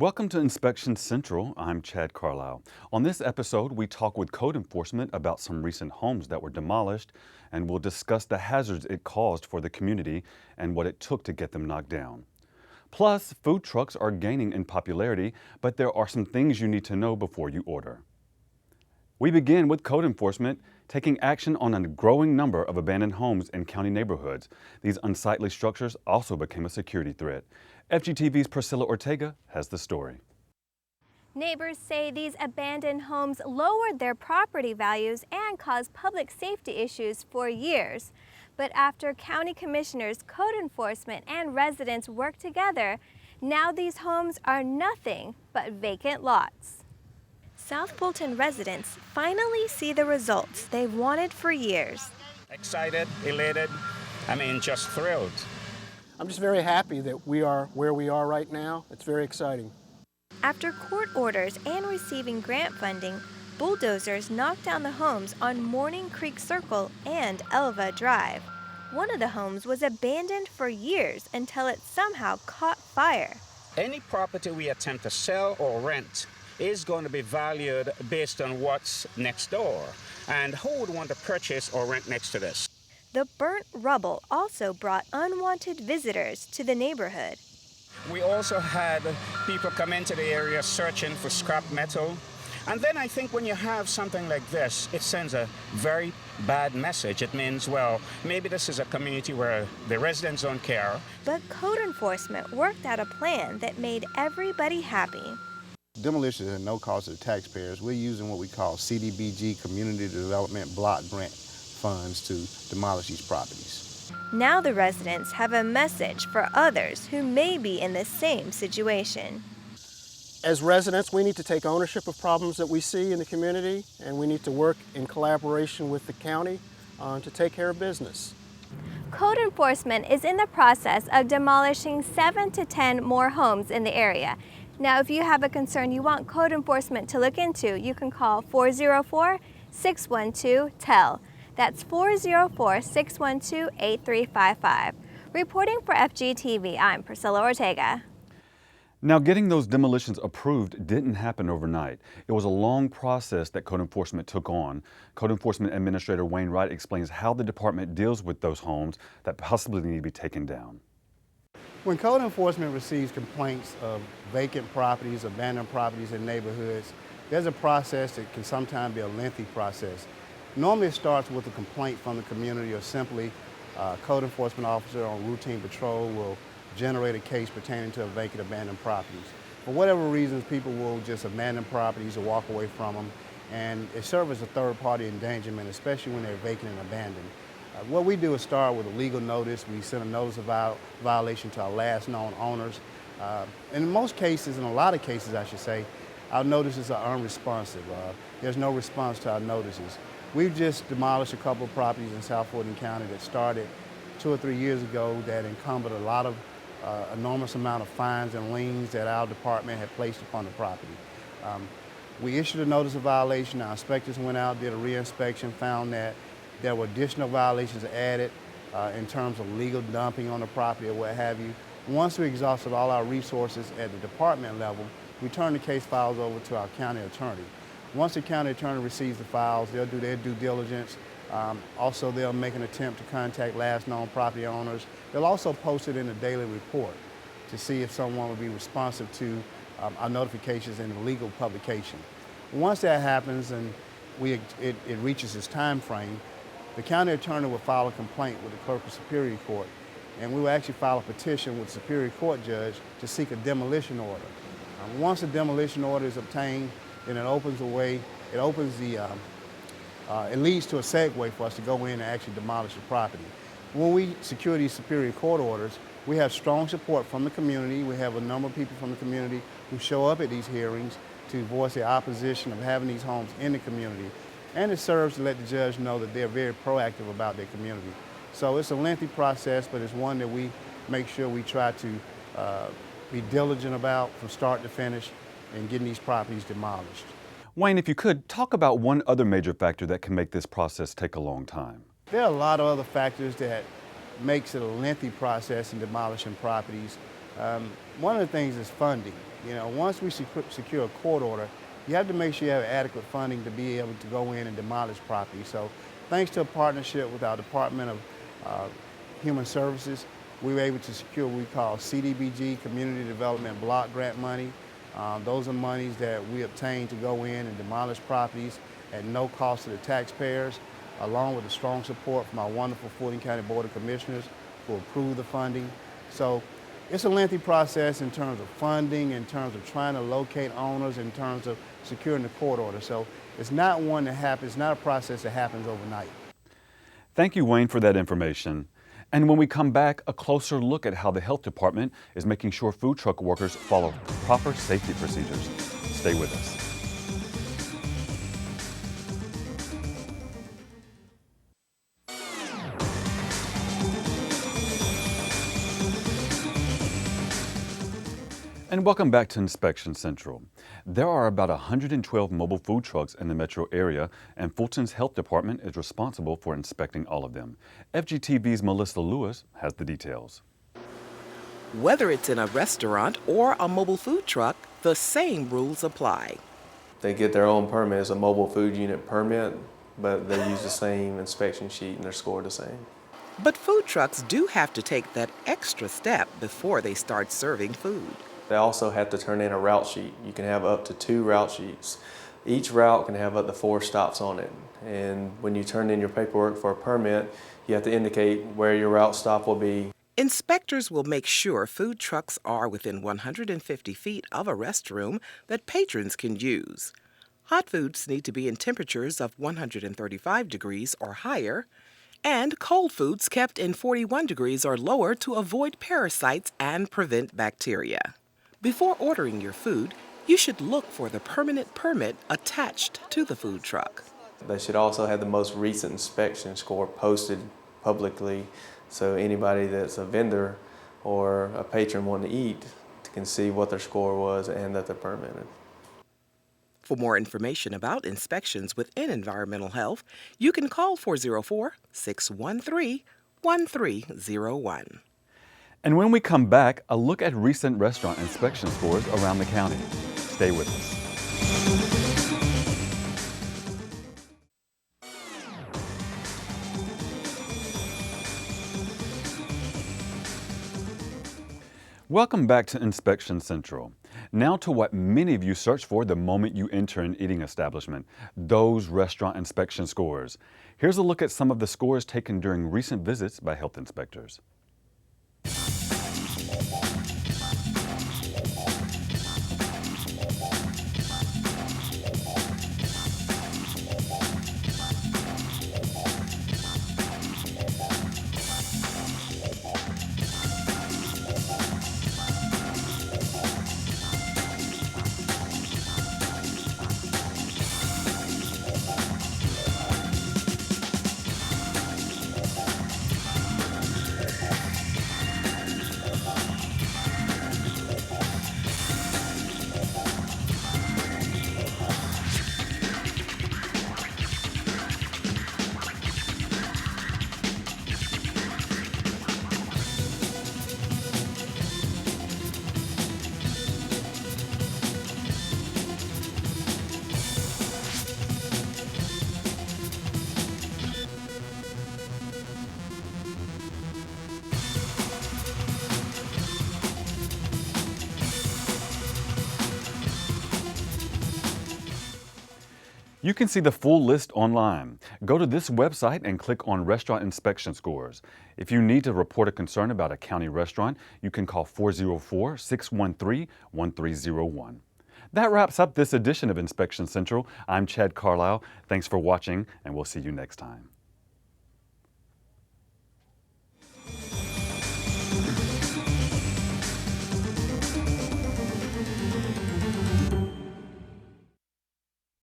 Welcome to Inspection Central. I'm Chad Carlisle. On this episode, we talk with code enforcement about some recent homes that were demolished, and we'll discuss the hazards it caused for the community and what it took to get them knocked down. Plus, food trucks are gaining in popularity, but there are some things you need to know before you order. We begin with code enforcement taking action on a growing number of abandoned homes in county neighborhoods. These unsightly structures also became a security threat. FGTV's Priscilla Ortega has the story. Neighbors say these abandoned homes lowered their property values and caused public safety issues for years. But after county commissioners, code enforcement, and residents worked together, now these homes are nothing but vacant lots. South Fulton residents finally see the results they've wanted for years. Excited, elated, just thrilled. I'm just very happy that we are where we are right now. It's very exciting. After court orders and receiving grant funding, bulldozers knocked down the homes on Morning Creek Circle and Elva Drive. One of the homes was abandoned for years until it somehow caught fire. Any property we attempt to sell or rent is going to be valued based on what's next door. And who would want to purchase or rent next to this? The burnt rubble also brought unwanted visitors to the neighborhood. We also had people come into the area searching for scrap metal. And then I think when you have something like this, it sends a very bad message. It means, well, maybe this is a community where the residents don't care. But code enforcement worked out a plan that made everybody happy. Demolition is at no cost to the taxpayers. We're using what we call CDBG, Community Development Block Grant funds to demolish these properties. Now the residents have a message for others who may be in the same situation. As residents, we need to take ownership of problems that we see in the community, and we need to work in collaboration with the county to take care of business. Code enforcement is in the process of demolishing 7 to 10 more homes in the area. Now, if you have a concern you want code enforcement to look into, you can call 404-612-TELL. That's 404-612-8355. Reporting for FGTV, I'm Priscilla Ortega. Now, getting those demolitions approved didn't happen overnight. It was a long process that code enforcement took on. Code Enforcement Administrator Wayne Wright explains how the department deals with those homes that possibly need to be taken down. When code enforcement receives complaints of vacant properties, abandoned properties in neighborhoods, there's a process that can sometimes be a lengthy process. Normally it starts with a complaint from the community, or simply a code enforcement officer on routine patrol will generate a case pertaining to vacant abandoned properties. For whatever reasons, people will just abandon properties or walk away from them, and it serves as a third-party endangerment, especially when they're vacant and abandoned. What we do is start with a legal notice. We send a notice of violation to our last known owners. In most cases, in a lot of cases I should say, our notices are unresponsive. There's no response to our notices. We've just demolished a couple of properties in South Fulton County that started 2 or 3 years ago that encumbered a lot of enormous amount of fines and liens that our department had placed upon the property. We issued a notice of violation. Our inspectors went out, did a re-inspection, found that there were additional violations added in terms of legal dumping on the property or what have you. Once we exhausted all our resources at the department level, we turned the case files over to our county attorney. Once the county attorney receives the files, they'll do their due diligence. Also, they'll make an attempt to contact last known property owners. They'll also post it in the daily report to see if someone will be responsive to our notifications in the legal publication. Once that happens and it reaches its time frame, the county attorney will file a complaint with the Clerk of Superior Court, and we will actually file a petition with the Superior Court judge to seek a demolition order. Once a demolition order is obtained, then it opens the way, it leads to a segue for us to go in and actually demolish the property. When we secure these Superior Court orders, we have strong support from the community. We have a number of people from the community who show up at these hearings to voice their opposition of having these homes in the community. And it serves to let the judge know that they're very proactive about their community. So it's a lengthy process, but it's one that we make sure we try to be diligent about from start to finish in getting these properties demolished. Wayne, if you could, talk about one other major factor that can make this process take a long time. There are a lot of other factors that makes it a lengthy process in demolishing properties. One of the things is funding. You know, once we secure a court order, you have to make sure you have adequate funding to be able to go in and demolish property. So thanks to a partnership with our Department of Human Services, we were able to secure what we call CDBG, Community Development Block Grant money. Those are monies that we obtain to go in and demolish properties at no cost to the taxpayers, along with the strong support from our wonderful Fulton County Board of Commissioners who approved the funding. So it's a lengthy process in terms of funding, in terms of trying to locate owners, in terms of securing the court order. So it's not one that happens, it's not a process that happens overnight. Thank you, Wayne, for that information. And when we come back, a closer look at how the health department is making sure food truck workers follow proper safety procedures. Stay with us. And welcome back to Inspection Central. There are about 112 mobile food trucks in the metro area, and Fulton's health department is responsible for inspecting all of them. FGTV's Melissa Lewis has the details. Whether it's in a restaurant or a mobile food truck, the same rules apply. They get their own permit as a mobile food unit permit, but they use the same inspection sheet and they're scored the same. But food trucks do have to take that extra step before they start serving food. They also have to turn in a route sheet. You can have up to 2 route sheets. Each route can have up to 4 stops on it. And when you turn in your paperwork for a permit, you have to indicate where your route stop will be. Inspectors will make sure food trucks are within 150 feet of a restroom that patrons can use. Hot foods need to be in temperatures of 135 degrees or higher, and cold foods kept in 41 degrees or lower to avoid parasites and prevent bacteria. Before ordering your food, you should look for the permanent permit attached to the food truck. They should also have the most recent inspection score posted publicly so anybody that's a vendor or a patron wanting to eat can see what their score was and that they're permitted. For more information about inspections within environmental health, you can call 404-613-1301. And when we come back, a look at recent restaurant inspection scores around the county. Stay with us. Welcome back to Inspection Central. Now to what many of you search for the moment you enter an eating establishment, those restaurant inspection scores. Here's a look at some of the scores taken during recent visits by health inspectors. You can see the full list online. Go to this website and click on Restaurant Inspection Scores. If you need to report a concern about a county restaurant, you can call 404-613-1301. That wraps up this edition of Inspection Central. I'm Chad Carlisle. Thanks for watching, and we'll see you next time.